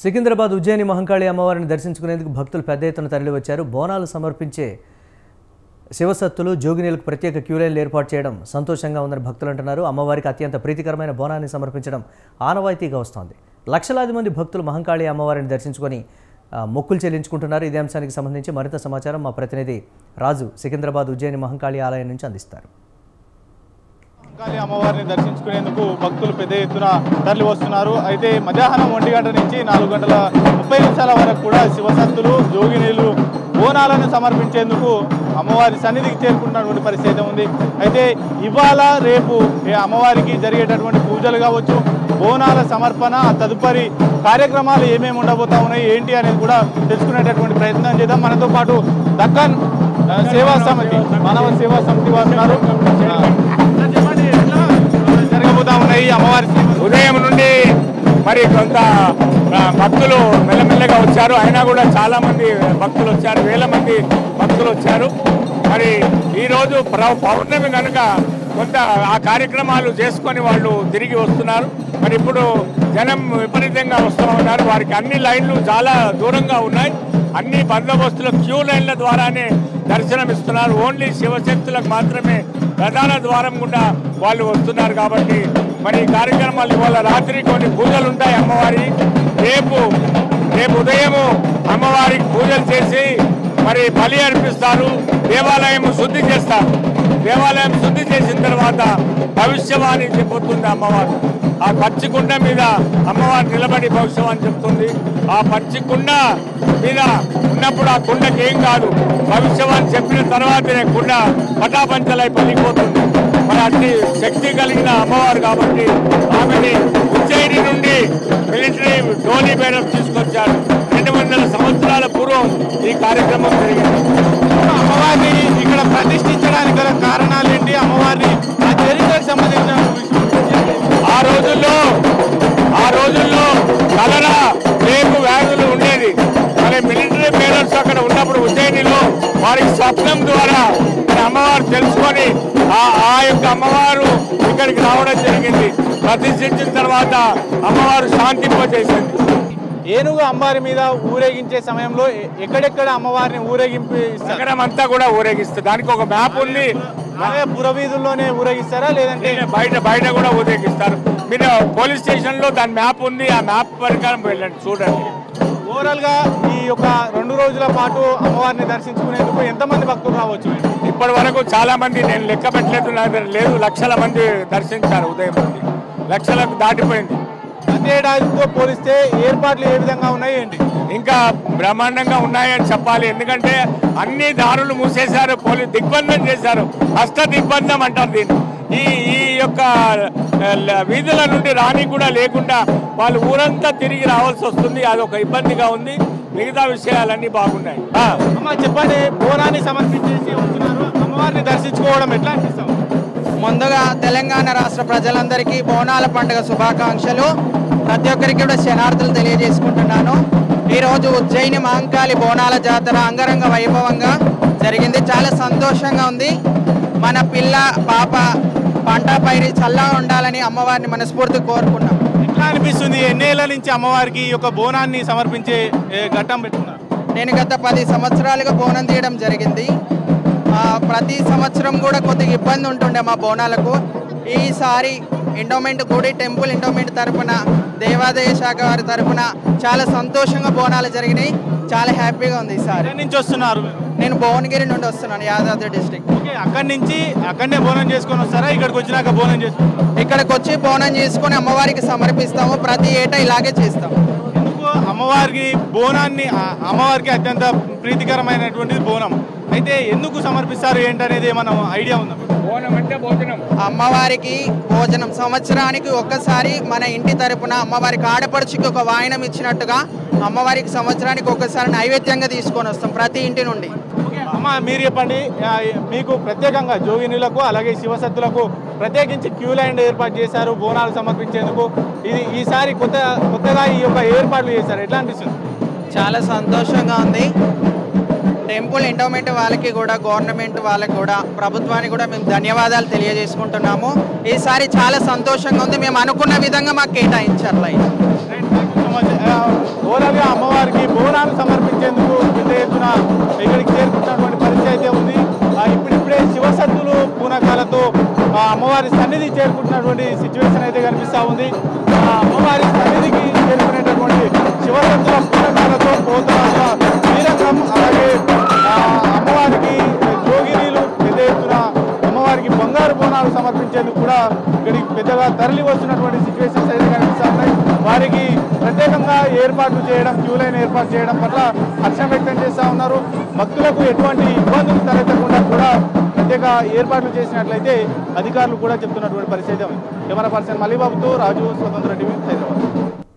సికింద్రాబాద్ ఉజ్జయిని మహంకాళి అమ్మవారిని దర్శించుకునేందుకు భక్తులు పెద్ద ఎత్తున తరలివచ్చారు. బోనాలు సమర్పించే శివసత్తులు జోగినీలకు ప్రత్యేక క్యూ లైన్లు ఏర్పాటు చేయడం సంతోషంగా ఉందని భక్తులు అంటున్నారు. అమ్మవారికి అత్యంత ప్రీతికరమైన బోనాన్ని సమర్పించడం ఆనవాయితీగా వస్తోంది. లక్షలాది మంది భక్తులు మహంకాళి అమ్మవారిని దర్శించుకొని మొక్కులు చెల్లించుకుంటున్నారు. ఇదే అంశానికి సంబంధించి మరింత సమాచారం మా ప్రతినిధి రాజు సికింద్రాబాద్ ఉజ్జయిని మహంకాళి ఆలయం నుంచి అందిస్తారు. మహంకాళి అమ్మవారిని దర్శించుకునేందుకు భక్తులు పెద్ద ఎత్తున తరలి వస్తున్నారు. అయితే మధ్యాహ్నం 1 గంట నుంచి 4 గంటల 30 నిమిషాల వరకు కూడా శివసత్తులు జోగినీలు బోనాలను సమర్పించేందుకు అమ్మవారి సన్నిధికి చేరుకుంటున్నటువంటి పరిస్థితి ఉంది. అయితే ఇవాళ రేపు అమ్మవారికి జరిగేటటువంటి పూజలు కావచ్చు, బోనాల సమర్పణ, తదుపరి కార్యక్రమాలు ఏమేమి ఉండబోతా ఉన్నాయి ఏంటి అనేది కూడా తెలుసుకునేటటువంటి ప్రయత్నం చేద్దాం. మనతో పాటు దక్కన్ సేవా సమితి మానవ సేవా సమితి వారు ఉన్నారు. జరగబోతా ఉన్నాయి అమ్మవారి ఉదయం నుండి మరి కొంత భక్తులు మెల్లమెల్లగా వచ్చారు. అయినా కూడా చాలా మంది భక్తులు వచ్చారు, వేల మంది భక్తులు వచ్చారు. మరి ఈరోజు పౌర్ణమి కనుక కొంత ఆ కార్యక్రమాలు చేసుకొని వాళ్ళు తిరిగి వస్తున్నారు. మరి ఇప్పుడు జనం విపరీతంగా వస్తూ ఉన్నారు. వారికి అన్ని లైన్లు చాలా దూరంగా ఉన్నాయి. అన్ని బందోబస్తుల క్యూ లైన్ల ద్వారానే దర్శనం ఇస్తున్నారు. ఓన్లీ శివశక్తులకు మాత్రమే ప్రధాన ద్వారం గుండా వాళ్ళు వస్తున్నారు. కాబట్టి మరి ఈ కార్యక్రమాలు ఇవాళ రాత్రి కొన్ని పూజలు ఉంటాయి అమ్మవారి. రేపు ఉదయము అమ్మవారికి పూజలు చేసి మరి బలి అర్పిస్తారు. దేవాలయం శుద్ధి చేస్తారు. దేవాలయం శుద్ధి చేసిన తర్వాత భవిష్యవాణి చెబుతుంది అమ్మవారు. ఆ పచ్చికుండ మీద అమ్మవారు నిలబడి భవిష్యవాణి చెప్తుంది. ఆ పచ్చికుండ మీద ఉన్నప్పుడు ఆ కుండకి ఏం కాదు, భవిష్యవాణి చెప్పిన తర్వాతనే కుండ పటాపంచలై పలిగిపోతుంది. మరి అట్టి శక్తి కలిగిన అమ్మవారు కాబట్టి ఆమెని ఉజ్జయిని నుండి మిలిటరీ డోలీ బేరర్ తీసుకొచ్చారు. 200 సంవత్సరాల పూర్వం ఈ కార్యక్రమం జరిగింది. అమ్మవారిని ఇక్కడ ప్రతిష్ఠించడానికి గల కారణాలు ఏంటి, అమ్మవారిని ఆ చరిత్రకు సంబంధించిన ఆ రోజుల్లో కలరా రేపు వ్యాధులు ఉండేది. మరి మిలిటరీ బేరర్స్ అక్కడ ఉన్నప్పుడు ఉజ్జయినిలో వారికి స్వప్నం ద్వారా అమ్మవారు తెలుసుకొని ఆ యొక్క అమ్మవారు ఇక్కడికి రావడం జరిగింది. ప్రతిష్ఠించిన తర్వాత అమ్మవారు శాంతింపజేసింది. ఏనుగు అమ్మవారి మీద ఊరేగించే సమయంలో ఎక్కడెక్కడ అమ్మవారిని ఊరేగింపు నగరం అంతా కూడా ఊరేగిస్తారు. దానికి ఒక మ్యాప్ ఉంది. అదే పురవీధుల్లోనే ఊరేగిస్తారా లేదంటే బయట కూడా ఊరేగిస్తారు. మీరు పోలీస్ స్టేషన్ లో దాని మ్యాప్ ఉంది. ఆ మ్యాప్ ప్రకారం వెళ్ళండి, చూడండి. ఓవరాల్ గా ఈ యొక్క 2 రోజుల పాటు అమ్మవారిని దర్శించుకునేందుకు ఎంతమంది భక్తులు రావచ్చు? ఇప్పటి వరకు చాలా మంది, నేను లెక్క పెట్టలేదు, లేదు లక్షల మంది దర్శించారు. ఉదయం నుండి లక్షలకు దాటిపోయింది. గతేడాదితో పోలిస్తే ఏర్పాట్లు ఏ విధంగా ఉన్నాయి ఏంటి? ఇంకా బ్రహ్మాండంగా ఉన్నాయని చెప్పాలి. ఎందుకంటే అన్ని దారులు మూసేశారు, పోలీసు దిగ్బంధం చేశారు. హస్త దిగ్బంధం అంటారు దీన్ని. ఈ యొక్క వీధుల నుండి రాని కూడా లేకుండా వాళ్ళు ఊరంతా తిరిగి రావాల్సి వస్తుంది. అదొక ఇబ్బందిగా ఉంది. మిగతా విషయాలన్నీ బాగున్నాయి. అమ్మ చెప్పండి, బోనాన్ని సమర్పించేసి వస్తున్నారు, అమ్మవారిని దర్శించుకోవడం ఎట్లా అనిపిస్తాం? ముందుగా తెలంగాణ రాష్ట్ర ప్రజలందరికీ బోనాల పండుగ శుభాకాంక్షలు. ప్రతి ఒక్కరికి కూడా శనార్థులు తెలియజేసుకుంటున్నాను. ఈరోజు ఉజ్జయిని మహంకాళి బోనాల జాతర అంగరంగ వైభవంగా జరిగింది. చాలా సంతోషంగా ఉంది. మన పిల్ల పాప పంట పైరి చల్లగా ఉండాలని అమ్మవారిని మనస్ఫూర్తి కోరుకున్నాం. ఎట్లా అనిపిస్తుంది? ఎన్నేళ్ల నుంచి అమ్మవారికి ఈ యొక్క బోనాన్ని సమర్పించే ఘట్టం పెట్టుకున్నారు? నేను గత 10 సంవత్సరాలుగా బోనం తీయడం జరిగింది. ప్రతి సంవత్సరం కూడా కొద్దిగా ఇబ్బంది ఉంటుండే మా బోనాలకు. ఈసారి ఎండోమెంట్ గుడి టెంపుల్ ఎండోమెంట్ తరఫున, దేవాదాయ శాఖ వారి తరఫున చాలా సంతోషంగా బోనాలు జరిగినాయి. చాలా హ్యాపీగా ఉంది. ఈసారి నుంచి వస్తున్నారు? నేను భువనగిరి నుండి వస్తున్నాను, యాదాద్రి డిస్ట్రిక్ట్. అక్కడనే బోనం చేసుకొని వస్తారా? ఇక్కడికి వచ్చినాక బోనం చేసుకుంటాం? ఇక్కడికి వచ్చి బోనం చేసుకొని అమ్మవారికి సమర్పిస్తాము. ప్రతి ఏటా ఇలాగే చేస్తాము. ఎందుకు అమ్మవారికి బోనాన్ని, అమ్మవారికి అత్యంత ప్రీతికరమైనటువంటిది బోనం. అయితే ఎందుకు సమర్పిస్తారు ఏంటనేది ఏమన్నా ఐడియా ఉందా? బోనం అంటే భోజనం. అమ్మవారికి భోజనం సంవత్సరానికి ఒక్కసారి మన ఇంటి తరపున అమ్మవారికి ఆడపడుచుకి ఒక వాయనం ఇచ్చినట్టుగా అమ్మవారికి సంవత్సరానికి ఒకసారి నైవేద్యంగా తీసుకొని వస్తాం ప్రతి ఇంటి నుండి. అమ్మ మీరు చెప్పండి, మీకు ప్రత్యేకంగా జోగినీలకు అలాగే శివసత్తులకు ప్రత్యేకించి క్యూ లైన్ ఏర్పాటు చేశారు బోనాలు సమర్పించేందుకు. ఇది ఈసారి కొత్తగా ఈ యొక్క ఏర్పాట్లు చేశారు, ఎట్లా అనిపిస్తుంది? చాలా సంతోషంగా ఉంది. టెంపుల్ ఎండోమెంట్ వాళ్ళకి కూడా, గవర్నమెంట్ వాళ్ళకి కూడా, ప్రభుత్వానికి కూడా మేము ధన్యవాదాలు తెలియజేసుకుంటున్నాము. ఈసారి చాలా సంతోషంగా ఉంది. మేము అనుకున్న విధంగా మాకు కేటాయించారు లైన్. బోనాలు సమర్పించేందుకు పెద్ద ఎత్తున ఇక్కడికి చేరుకుంటున్నటువంటి పరిస్థితి అయితే ఉంది. ఇప్పుడిప్పుడే శివసత్తులు పూనకాలతో అమ్మవారి సన్నిధి చేరుకుంటున్నటువంటి సిచ్యువేషన్ అయితే కనిపిస్తూ ఉంది. అమ్మవారి సన్నిధికి చేరుకునేటటువంటి శివసత్తుల పూనకాలతో పోతరాజుల వీరంగం, అలాగే అమ్మవారికి జోగినీలు పెద్ద ఎత్తున అమ్మవారికి బంగారు బోనాలు సమర్పించేందుకు కూడా ఇక్కడికి పెద్దగా తరలి వస్తున్నటువంటి సిచ్యువేషన్స్ అయితే కనిపిస్తూ ఉన్నాయి. వారికి ప్రత్యేకంగా ఏర్పాట్లు చేయడం, క్యూ లైన్ ఏర్పాటు చేయడం పట్ల హర్షం వ్యక్తం చేస్తూ ఉన్నారు. భక్తులకు ఎటువంటి ఇబ్బందులు తలెత్తకుండా కూడా ప్రత్యేక ఏర్పాట్లు చేసినట్లయితే అధికారులు కూడా చెప్తున్నటువంటి పరిస్థితి ఉంది. కెమెరా పర్సన్ మలీబాబుతో రాజు, స్వతంత్ర టీవీ, హైదరాబాద్.